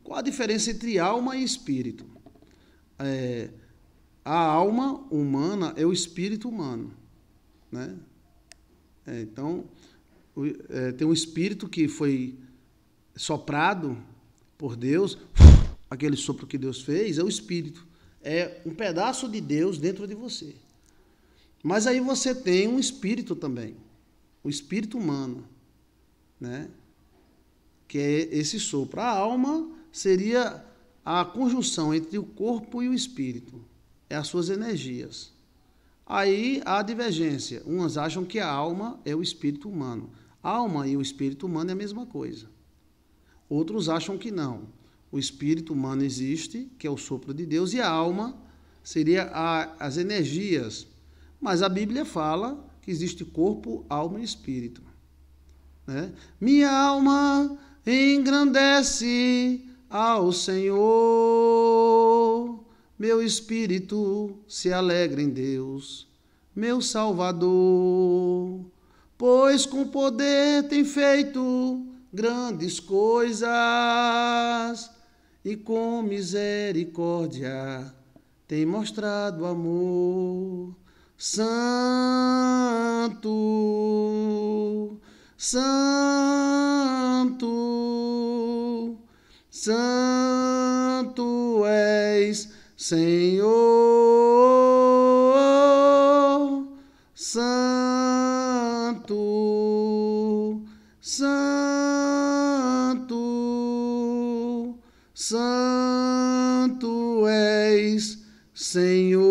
qual a diferença entre alma e espírito? A alma humana é o espírito humano, né? Então, tem um espírito que foi soprado por Deus, aquele sopro que Deus fez, é o espírito. É um pedaço de Deus dentro de você. Mas aí você tem um espírito também, o espírito humano, né? Que é esse sopro. A alma seria a conjunção entre o corpo e o espírito, é as suas energias. Aí há divergência. Umas acham que a alma é o espírito humano. A alma e o espírito humano é a mesma coisa. Outros acham que não. O espírito humano existe, que é o sopro de Deus, e a alma seria as energias. Mas a Bíblia fala que existe corpo, alma e espírito, né? Minha alma engrandece ao Senhor, meu espírito se alegra em Deus, meu Salvador, pois com poder tem feito grandes coisas e com misericórdia tem mostrado amor. Santo, Santo, Santo és, Senhor, Santo, Santo, Santo és, Senhor.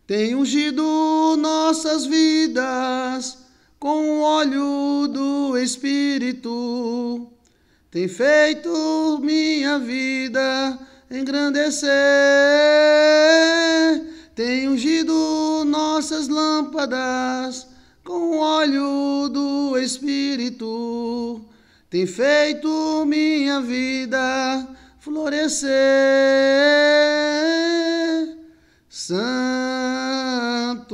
Tem ungido nossas vidas com o óleo do Espírito, tem feito minha vida engrandecer, tem ungido nossas lâmpadas com o óleo do Espírito, tem feito minha vida florescer. Santo,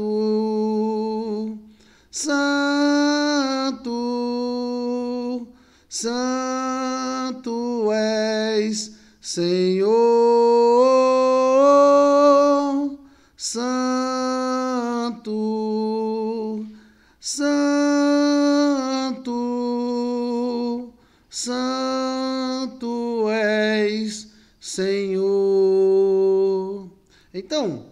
Santo, Santo és, Senhor, Santo, Santo, Santo és, Senhor. Então,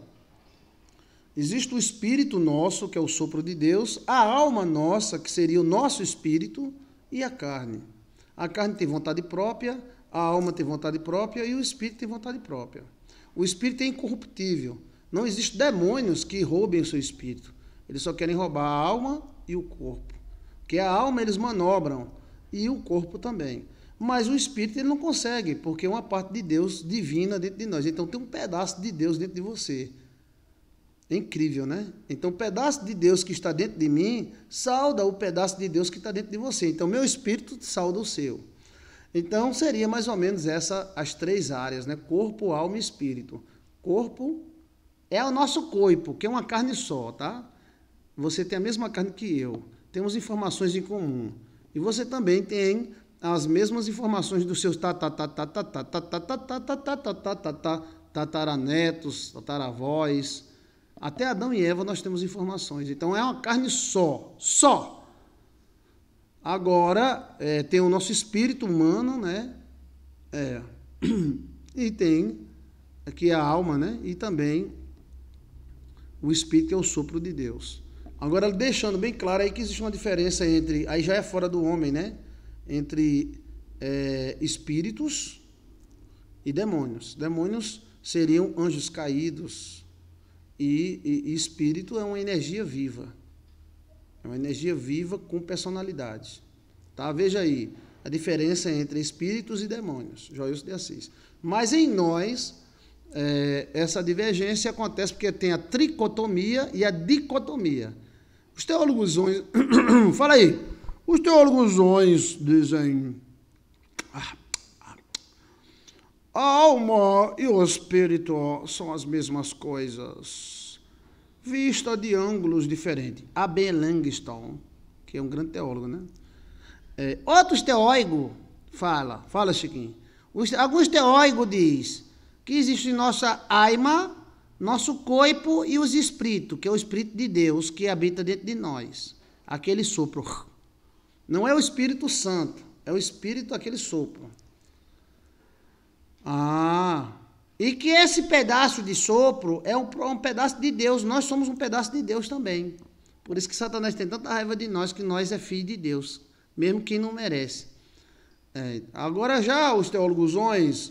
existe o espírito nosso, que é o sopro de Deus, a alma nossa, que seria o nosso espírito, e a carne. A carne tem vontade própria, a alma tem vontade própria e o espírito tem vontade própria. O espírito é incorruptível. Não existem demônios que roubem o seu espírito. Eles só querem roubar a alma e o corpo. Porque a alma eles manobram e o corpo também. Mas o espírito ele não consegue, porque é uma parte de Deus divina dentro de nós. Então tem um pedaço de Deus dentro de você. É incrível, né? Então, o pedaço de Deus que está dentro de mim sauda o pedaço de Deus que está dentro de você. Então, meu espírito sauda o seu. Então, seria mais ou menos as três áreas, né? Corpo, alma e espírito. Corpo é o nosso corpo, que é uma carne só, tá? Você tem a mesma carne que eu. Temos informações em comum. E você também tem as mesmas informações dos seus tataranetos, tataravós. Até Adão e Eva nós temos informações. Então é uma carne só. Agora, tem o nosso espírito humano, né? E tem aqui a alma, né? E também o espírito, que é o sopro de Deus. Agora, deixando bem claro aí que existe uma diferença entre, aí já é fora do homem, né? Entre espíritos e demônios. Demônios seriam anjos caídos. E espírito é uma energia viva. É uma energia viva com personalidade. Tá? Veja aí a diferença entre espíritos e demônios. Joilson de Assis. Mas em nós, essa divergência acontece porque tem a tricotomia e a dicotomia. Os teólogos... Fala aí. Os teólogos dizem... A alma e o espírito são as mesmas coisas, vista de ângulos diferentes. A.B. Langston, que é um grande teólogo, né? Outros teólogos fala Chiquinho. Alguns teólogos dizem que existe nossa alma, nosso corpo e os espíritos, que é o Espírito de Deus que habita dentro de nós. Aquele sopro. Não é o Espírito Santo, é o Espírito, aquele sopro. E que esse pedaço de sopro é um pedaço de Deus. Nós somos um pedaço de Deus também. Por isso que Satanás tem tanta raiva de nós, que nós é filho de Deus, mesmo quem não merece. Agora já os teólogos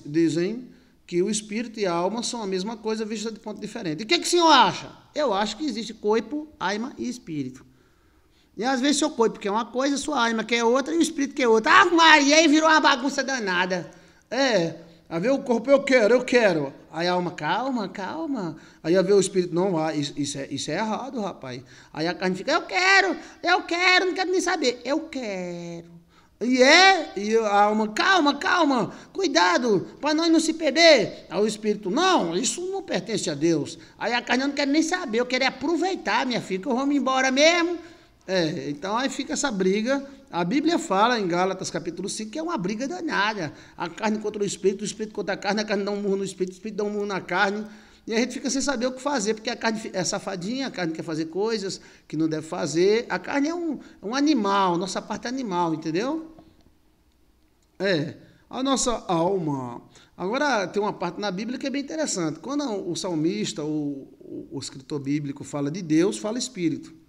dizem que o espírito e a alma são a mesma coisa, vista de ponto diferente. E o que o senhor acha? Eu acho que existe corpo, alma e espírito. E às vezes seu corpo quer uma coisa, sua alma quer outra e o espírito quer outra. Maria, aí virou uma bagunça danada. A ver o corpo, eu quero. Aí a alma, calma. Aí a ver o espírito, não, isso é errado, rapaz. Aí a carne fica, eu quero, não quero nem saber. Eu quero. E a alma, calma, cuidado, para nós não se perder. Aí o espírito, não, isso não pertence a Deus. Aí a carne, eu não quero nem saber, eu quero aproveitar, minha filha, que eu vou me embora mesmo. Então aí fica essa briga. A Bíblia fala em Gálatas capítulo 5 que é uma briga danada. A carne contra o espírito contra a carne dá um murro no espírito, o espírito dá um murro na carne. E a gente fica sem saber o que fazer, porque a carne é safadinha, a carne quer fazer coisas que não deve fazer. A carne é um animal, nossa parte é animal, entendeu? A nossa alma. Agora tem uma parte na Bíblia que é bem interessante. Quando o salmista, o escritor bíblico fala de Deus, fala espírito.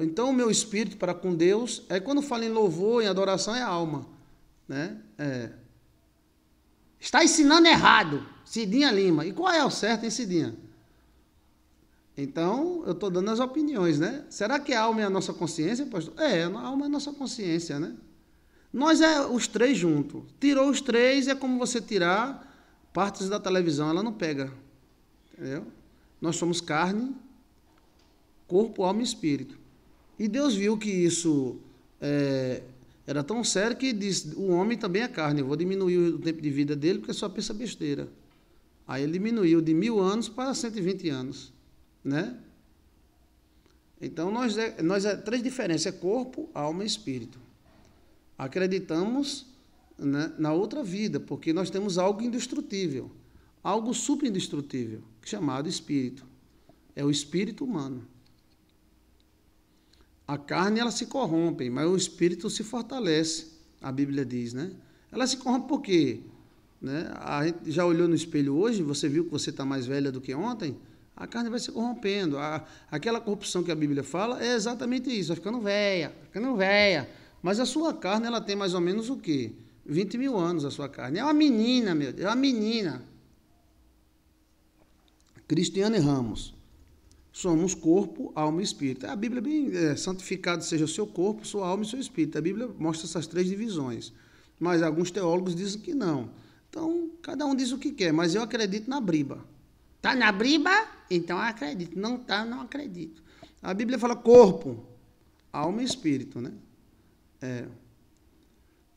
Então, o meu espírito para com Deus, quando fala em louvor, em adoração, é alma. Né? Está ensinando errado, Cidinha Lima. E qual é o certo, hein, Cidinha? Então, eu estou dando as opiniões, né? Será que a alma é a nossa consciência, pastor? A alma é a nossa consciência, né? Nós os três juntos. Tirou os três, é como você tirar partes da televisão, ela não pega. Entendeu? Nós somos carne, corpo, alma e espírito. E Deus viu que isso era tão sério que disse, o homem também é carne, eu vou diminuir o tempo de vida dele porque só pensa besteira. Aí ele diminuiu de 1000 anos para 120 anos. Né? Então, nós três diferenças, é corpo, alma e espírito. Acreditamos, né, na outra vida, porque nós temos algo indestrutível, algo superindestrutível, chamado espírito. É o espírito humano. A carne, ela se corrompe, mas o espírito se fortalece, a Bíblia diz, né? Ela se corrompe por quê? Né? A gente já olhou no espelho hoje, você viu que você está mais velha do que ontem, a carne vai se corrompendo. Aquela corrupção que a Bíblia fala é exatamente isso, vai ficando velha. Mas a sua carne, ela tem mais ou menos o quê? 20 mil anos, a sua carne. É uma menina, meu Deus, é uma menina. Cristiane Ramos. Somos corpo, alma e espírito. A Bíblia é bem santificado seja o seu corpo, sua alma e seu espírito. A Bíblia mostra essas três divisões. Mas alguns teólogos dizem que não. Então, cada um diz o que quer, mas eu acredito na briba. Está na briba? Então eu acredito. Não está, não acredito. A Bíblia fala corpo, alma e espírito, né?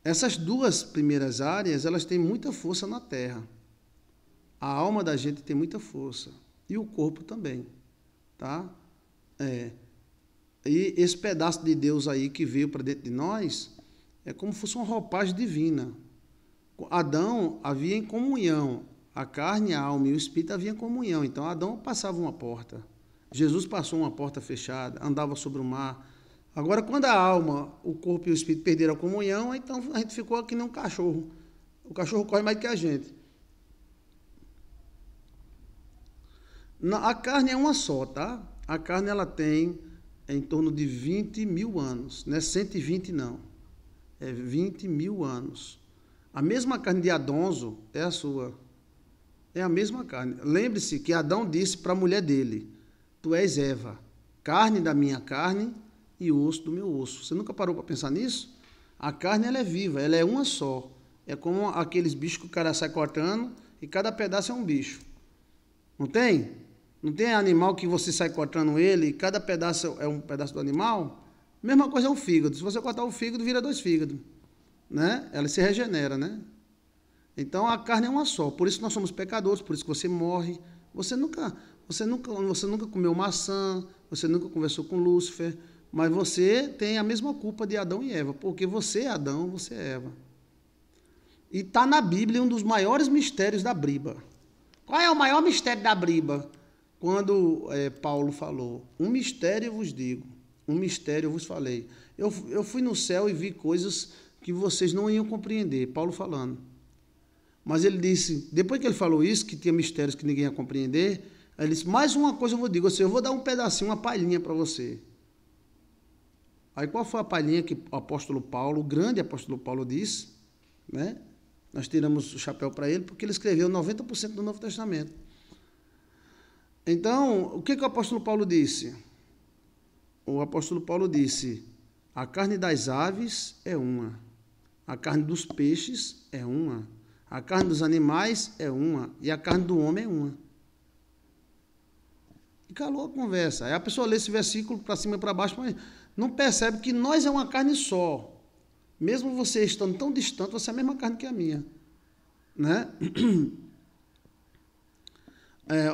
Essas duas primeiras áreas, elas têm muita força na Terra. A alma da gente tem muita força. E o corpo também. Tá? E esse pedaço de Deus aí que veio para dentro de nós é como se fosse uma roupagem divina. Adão havia em comunhão, a carne, a alma e o espírito haviam em comunhão. Então Adão passava uma porta, Jesus passou uma porta fechada, andava sobre o mar. Agora, quando a alma, o corpo e o espírito perderam a comunhão, então a gente ficou aqui nem um cachorro. O cachorro corre mais do que a gente. A carne é uma só, tá? A carne, ela tem em torno de 20 mil anos. Não é 120, não. É 20 mil anos. A mesma carne de Adonzo é a sua. É a mesma carne. Lembre-se que Adão disse para a mulher dele, tu és Eva, carne da minha carne e osso do meu osso. Você nunca parou para pensar nisso? A carne, ela é viva, ela é uma só. É como aqueles bichos que o cara sai cortando e cada pedaço é um bicho. Não tem? Não tem animal que você sai cortando ele e cada pedaço é um pedaço do animal? Mesma coisa é o fígado. Se você cortar o fígado, vira 2 fígados. Né? Ela se regenera, né? Então, a carne é uma só. Por isso nós somos pecadores, por isso que você morre. Você nunca comeu maçã, você nunca conversou com Lúcifer, mas você tem a mesma culpa de Adão e Eva, porque você é Adão, você é Eva. E está na Bíblia um dos maiores mistérios da briba. Qual é o maior mistério da briba? Quando Paulo falou, um mistério eu vos digo, um mistério eu vos falei. Eu fui no céu e vi coisas que vocês não iam compreender, Paulo falando. Mas ele disse, depois que ele falou isso, que tinha mistérios que ninguém ia compreender, ele disse, mais uma coisa eu vou dizer, eu vou dar um pedacinho, uma palhinha para você. Aí qual foi a palhinha que o apóstolo Paulo, o grande apóstolo Paulo disse, né? Nós tiramos o chapéu para ele, porque ele escreveu 90% do Novo Testamento. Então, o que o apóstolo Paulo disse? O apóstolo Paulo disse, a carne das aves é uma, a carne dos peixes é uma, a carne dos animais é uma, e a carne do homem é uma. E calou a conversa. Aí a pessoa lê esse versículo para cima e para baixo, mas não percebe que nós é uma carne só. Mesmo você estando tão distante, você é a mesma carne que a minha. Né?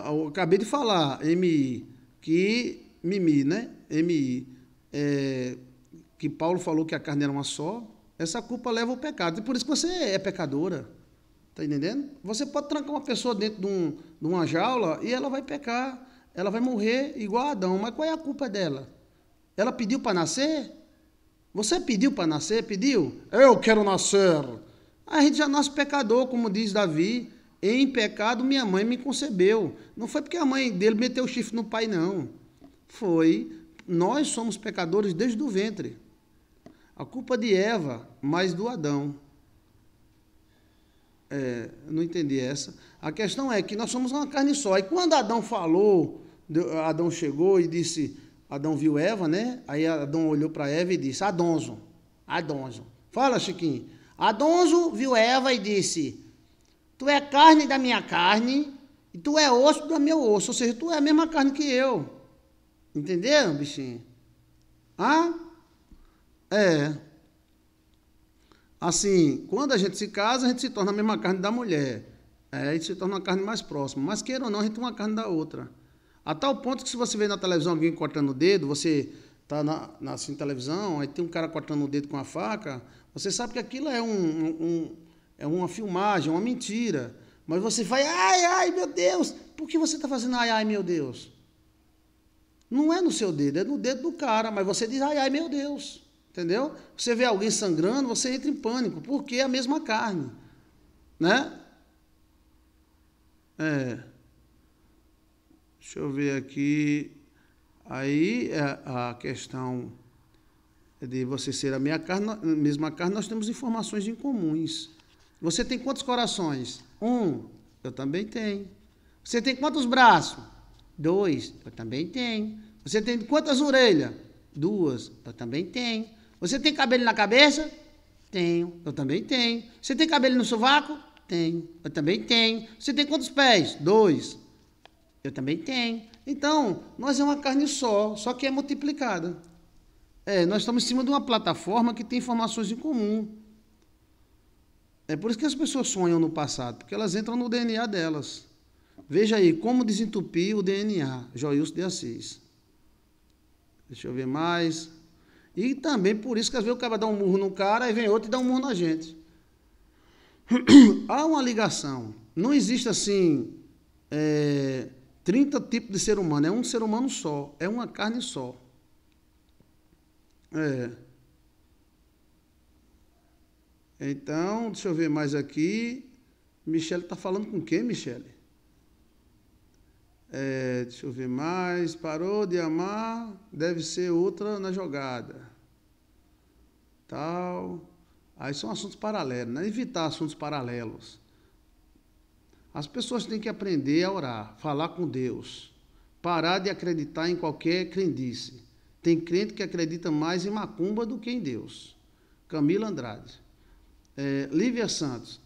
Eu acabei de falar, MI, que Mimi, né? MI, que Paulo falou que a carne era uma só. Essa culpa leva ao pecado. E por isso que você é pecadora. Está entendendo? Você pode trancar uma pessoa dentro de uma jaula e ela vai pecar. Ela vai morrer igual a Adão. Mas qual é a culpa dela? Ela pediu para nascer? Você pediu para nascer? Pediu? Eu quero nascer. A gente já nasce pecador, como diz Davi. Em pecado minha mãe me concebeu. Não foi porque a mãe dele meteu o chifre no pai, não. Foi. Nós somos pecadores desde o ventre. A culpa de Eva, mas do Adão. Não entendi essa. A questão é que nós somos uma carne só. E quando Adão falou, Adão chegou e disse, Adão viu Eva, né? Aí Adão olhou para Eva e disse, Adonzo. Fala, Chiquinho. Adonzo viu Eva e disse, tu é carne da minha carne e tu é osso do meu osso. Ou seja, tu é a mesma carne que eu. Entenderam, bichinho? Assim, quando a gente se casa, a gente se torna a mesma carne da mulher. A gente se torna uma carne mais próxima. Mas queira ou não, a gente é uma carne da outra. A tal ponto que se você vê na televisão alguém cortando o dedo, você está na televisão, aí tem um cara cortando o dedo com a faca, você sabe que aquilo é uma filmagem, uma mentira. Mas você vai, ai, meu Deus, por que você está fazendo ai, meu Deus? Não é no seu dedo, é no dedo do cara, mas você diz, ai, meu Deus, entendeu? Você vê alguém sangrando, você entra em pânico, porque é a mesma carne, né? Deixa eu ver aqui, aí a questão de você ser a minha carne, mesma carne, nós temos informações incomuns. Você tem quantos corações? 1, eu também tenho. Você tem quantos braços? 2, eu também tenho. Você tem quantas orelhas? 2, eu também tenho. Você tem cabelo na cabeça? Tenho, eu também tenho. Você tem cabelo no sovaco? Tenho, eu também tenho. Você tem quantos pés? 2, eu também tenho. Então, nós é uma carne só que é multiplicada. Nós estamos em cima de uma plataforma que tem informações em comum. É por isso que as pessoas sonham no passado, porque elas entram no DNA delas. Veja aí, como desentupir o DNA, Joilson de Assis. Deixa eu ver mais. E também por isso que às vezes o cara dá um murro no cara, aí vem outro e dá um murro na gente. Há uma ligação. Não existe assim 30 tipos de ser humano, é um ser humano só, é uma carne só. Então, deixa eu ver mais aqui. Michele está falando com quem, Michele? Deixa eu ver mais. Parou de amar, deve ser outra na jogada. Tal. Aí são assuntos paralelos, né? Evitar assuntos paralelos. As pessoas têm que aprender a orar, falar com Deus. Parar de acreditar em qualquer crendice. Tem crente que acredita mais em macumba do que em Deus. Camila Andrade. Lívia Santos.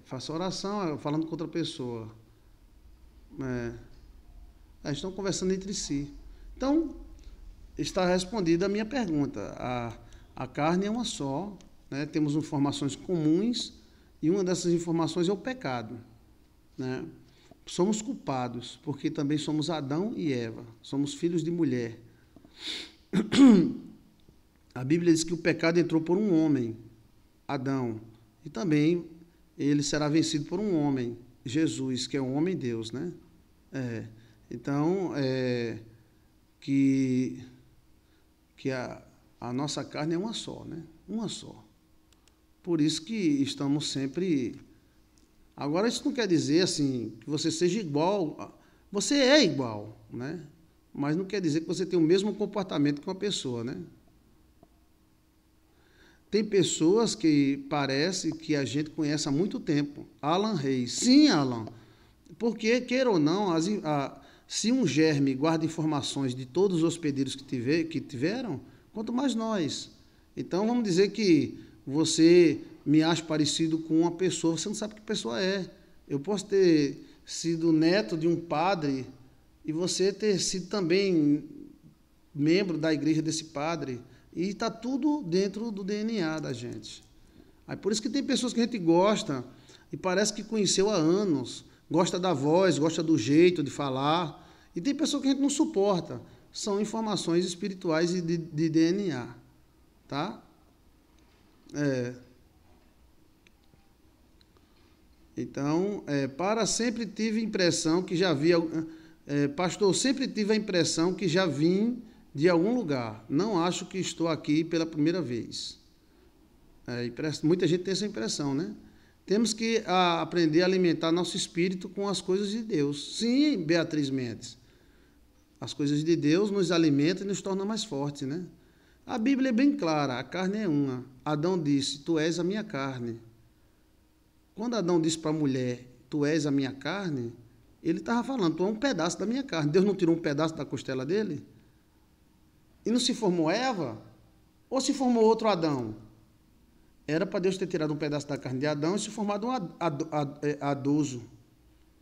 Faça oração falando com outra pessoa. Estão conversando entre si. Então, está respondida a minha pergunta. A carne é uma só, né? Temos informações comuns e uma dessas informações é o pecado, né? Somos culpados, porque também somos Adão e Eva, somos filhos de mulher. A Bíblia diz que o pecado entrou por um homem, Adão, e também ele será vencido por um homem, Jesus, que é um homem Deus, né? Então, que a nossa carne é uma só, né? Uma só. Por isso que estamos sempre... Agora, isso não quer dizer, assim, que você seja igual... Você é igual, né? Mas não quer dizer que você tem o mesmo comportamento que uma pessoa, né? Tem pessoas que parece que a gente conhece há muito tempo. Alan Reis. Sim, Alan. Porque, queira ou não, se um germe guarda informações de todos os hospedeiros que tiveram, quanto mais nós. Então, vamos dizer que você me acha parecido com uma pessoa, você não sabe que pessoa é. Eu posso ter sido neto de um padre e você ter sido também membro da igreja desse padre. E está tudo dentro do DNA da gente. Aí por isso que tem pessoas que a gente gosta e parece que conheceu há anos, gosta da voz, gosta do jeito de falar. E tem pessoas que a gente não suporta. São informações espirituais e de DNA. Tá? Então, sempre tive a impressão que já vi... pastor, sempre tive a impressão que já vim de algum lugar. Não acho que estou aqui pela primeira vez. Muita gente tem essa impressão, né? Temos que aprender a alimentar nosso espírito com as coisas de Deus. Sim, Beatriz Mendes. As coisas de Deus nos alimentam e nos tornam mais fortes, né? A Bíblia é bem clara, a carne é uma. Adão disse, tu és a minha carne. Quando Adão disse para a mulher, tu és a minha carne, ele estava falando, tu é um pedaço da minha carne. Deus não tirou um pedaço da costela dele? E não se formou Eva? Ou se formou outro Adão? Era para Deus ter tirado um pedaço da carne de Adão e se formado um adoso.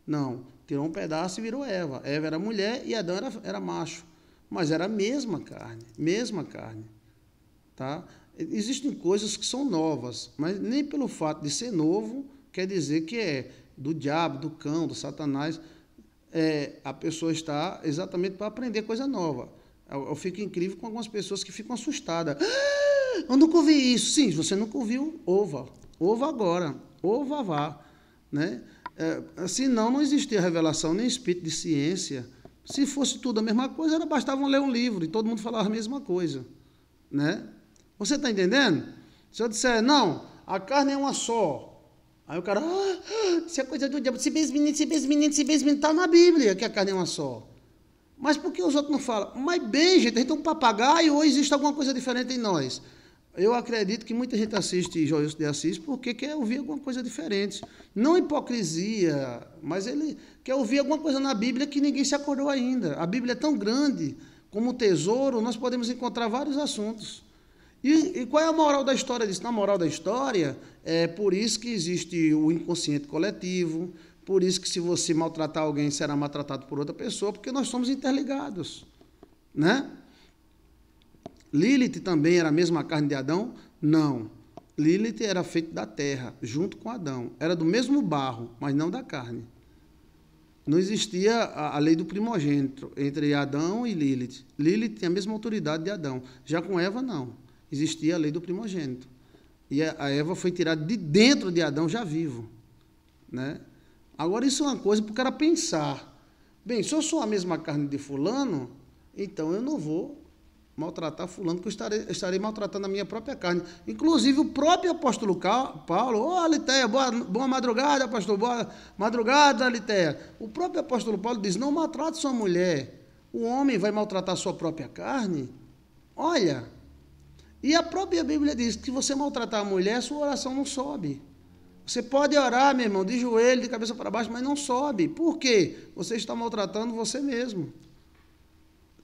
Não, tirou um pedaço e virou Eva. Eva era mulher e Adão era macho. Mas era a mesma carne, mesma carne. Tá? Existem coisas que são novas, mas nem pelo fato de ser novo quer dizer que é do diabo, do cão, do Satanás. A pessoa está exatamente para aprender coisa nova. Eu fico incrível com algumas pessoas que ficam assustadas. Eu nunca ouvi isso. Sim, você nunca ouviu, ouva. Ouva agora. Ouva vá. Né? Senão não existia revelação nem espírito de ciência. Se fosse tudo a mesma coisa, bastava ler um livro e todo mundo falava a mesma coisa. Né? Você está entendendo? Se eu disser, não, a carne é uma só. Aí o cara, isso é coisa do diabo. Se bem menino, está na Bíblia que a carne é uma só. Mas por que os outros não falam? Mas bem, gente, a gente é um papagaio ou existe alguma coisa diferente em nós? Eu acredito que muita gente assiste Joilson de Assis porque quer ouvir alguma coisa diferente. Não hipocrisia, mas ele quer ouvir alguma coisa na Bíblia que ninguém se acordou ainda. A Bíblia é tão grande, como um tesouro, nós podemos encontrar vários assuntos. E qual é a moral da história disso? Na moral da história, é por isso que existe o inconsciente coletivo, por isso que se você maltratar alguém, será maltratado por outra pessoa, porque nós somos interligados, né? Lilith também era a mesma carne de Adão? Não. Lilith era feita da terra, junto com Adão. Era do mesmo barro, mas não da carne. Não existia a lei do primogênito entre Adão e Lilith. Lilith tem a mesma autoridade de Adão. Já com Eva, não. Existia a lei do primogênito. E a Eva foi tirada de dentro de Adão já vivo, né? Agora, isso é uma coisa para o cara pensar. Bem, se eu sou a mesma carne de fulano, então eu não vou maltratar fulano, porque eu estarei maltratando a minha própria carne. Inclusive, o próprio apóstolo Paulo, Alitéia, boa madrugada, pastor, boa madrugada, Alitéia. O próprio apóstolo Paulo diz, não maltrate sua mulher. O homem vai maltratar sua própria carne? Olha, e a própria Bíblia diz que se você maltratar a mulher, sua oração não sobe. Você pode orar, meu irmão, de joelho, de cabeça para baixo, mas não sobe. Por quê? Você está maltratando você mesmo.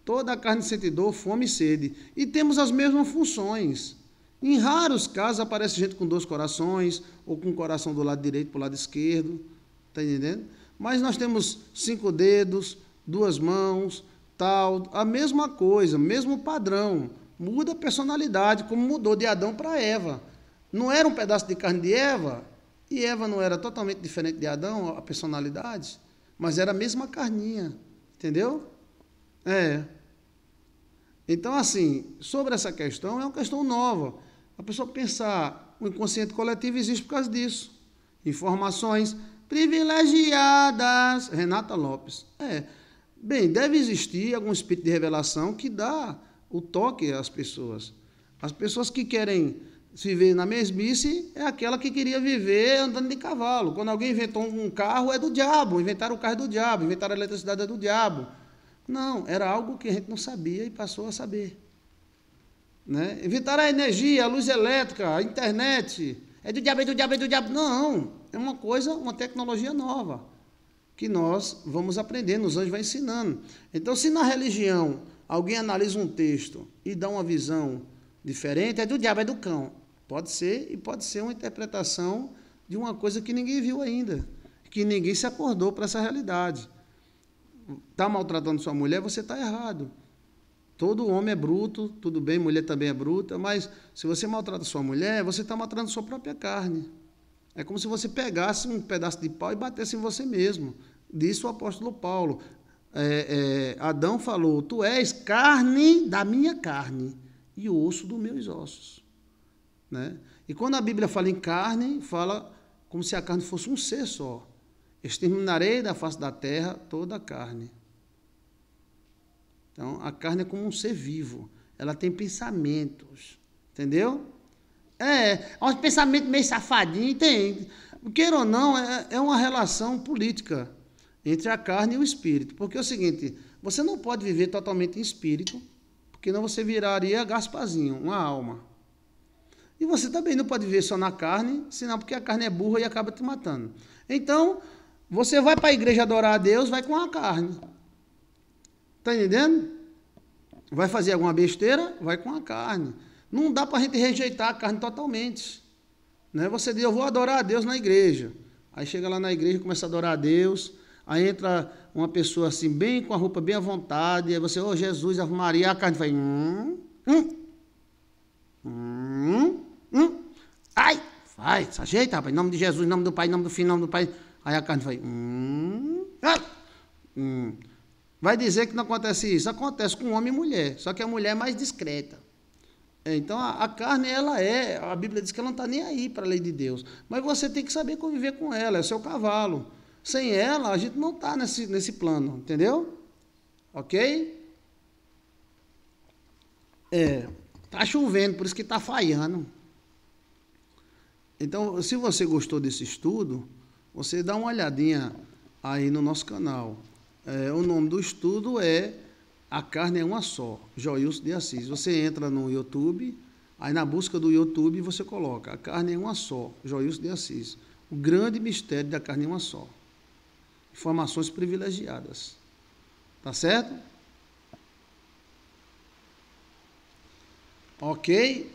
Toda a carne sente dor, fome e sede. E temos as mesmas funções. Em raros casos aparece gente com 2 corações, ou com um coração do lado direito para o lado esquerdo. Está entendendo? Mas nós temos 5 dedos, 2 mãos, tal. A mesma coisa, mesmo padrão. Muda a personalidade, como mudou de Adão para Eva. Não era um pedaço de carne de Eva? E Eva não era totalmente diferente de Adão, a personalidade, mas era a mesma carninha, entendeu? Então, assim, sobre essa questão, é uma questão nova. A pessoa pensar, o inconsciente coletivo existe por causa disso. Informações privilegiadas. Renata Lopes. Bem, deve existir algum espírito de revelação que dá o toque às pessoas. As pessoas que querem viver na mesmice é aquela que queria viver andando de cavalo. Quando alguém inventou um carro, é do diabo. Inventaram o carro do diabo. Inventaram a eletricidade, é do diabo. Não, era algo que a gente não sabia e passou a saber. Né? Inventaram a energia, a luz elétrica, a internet. É do diabo, é do diabo, é do diabo. Não, é uma coisa, uma tecnologia nova, que nós vamos aprendendo, os anjos vão ensinando. Então, se na religião alguém analisa um texto e dá uma visão diferente, é do diabo, é do cão. Pode ser, e pode ser uma interpretação de uma coisa que ninguém viu ainda, que ninguém se acordou para essa realidade. Está maltratando sua mulher, você está errado. Todo homem é bruto, tudo bem, mulher também é bruta, mas se você maltrata sua mulher, você está maltratando sua própria carne. É como se você pegasse um pedaço de pau e batesse em você mesmo. Disse o apóstolo Paulo. Adão falou, tu és carne da minha carne e osso dos meus ossos. Né? E quando a Bíblia fala em carne, fala como se a carne fosse um ser só. Exterminarei da face da terra toda a carne. Então, a carne é como um ser vivo. Ela tem pensamentos. Entendeu? Um pensamento meio safadinho, tem. Queira ou não, é uma relação política entre a carne e o espírito. Porque é o seguinte, você não pode viver totalmente em espírito, porque não você viraria Gasparzinho, uma alma. E você também não pode viver só na carne, senão porque a carne é burra e acaba te matando. Então, você vai para a igreja adorar a Deus, vai com a carne. Está entendendo? Vai fazer alguma besteira, vai com a carne. Não dá para a gente rejeitar a carne totalmente. Né? Você diz, eu vou adorar a Deus na igreja. Aí chega lá na igreja e começa a adorar a Deus. Aí entra uma pessoa assim, bem com a roupa bem à vontade. Aí você, oh Jesus, Ave Maria, a carne vai... Ai, vai, se ajeita, rapaz. Em nome de Jesus, em nome do Pai, em nome do Filho, em nome do Pai. Aí a carne vai... Vai dizer que não acontece isso? Acontece com homem e mulher, só que a mulher é mais discreta. Então, a carne, a Bíblia diz que ela não está nem aí para a lei de Deus. Mas você tem que saber conviver com ela, é o seu cavalo. Sem ela, a gente não está nesse plano, entendeu? Ok? Está chovendo, por isso que está falhando. Então, se você gostou desse estudo, você dá uma olhadinha aí no nosso canal. O nome do estudo é A Carne é Uma Só, Joilson de Assis. Você entra no YouTube, aí na busca do YouTube você coloca A Carne é Uma Só, Joilson de Assis. O grande mistério da carne é uma só. Informações privilegiadas. Tá certo? Ok?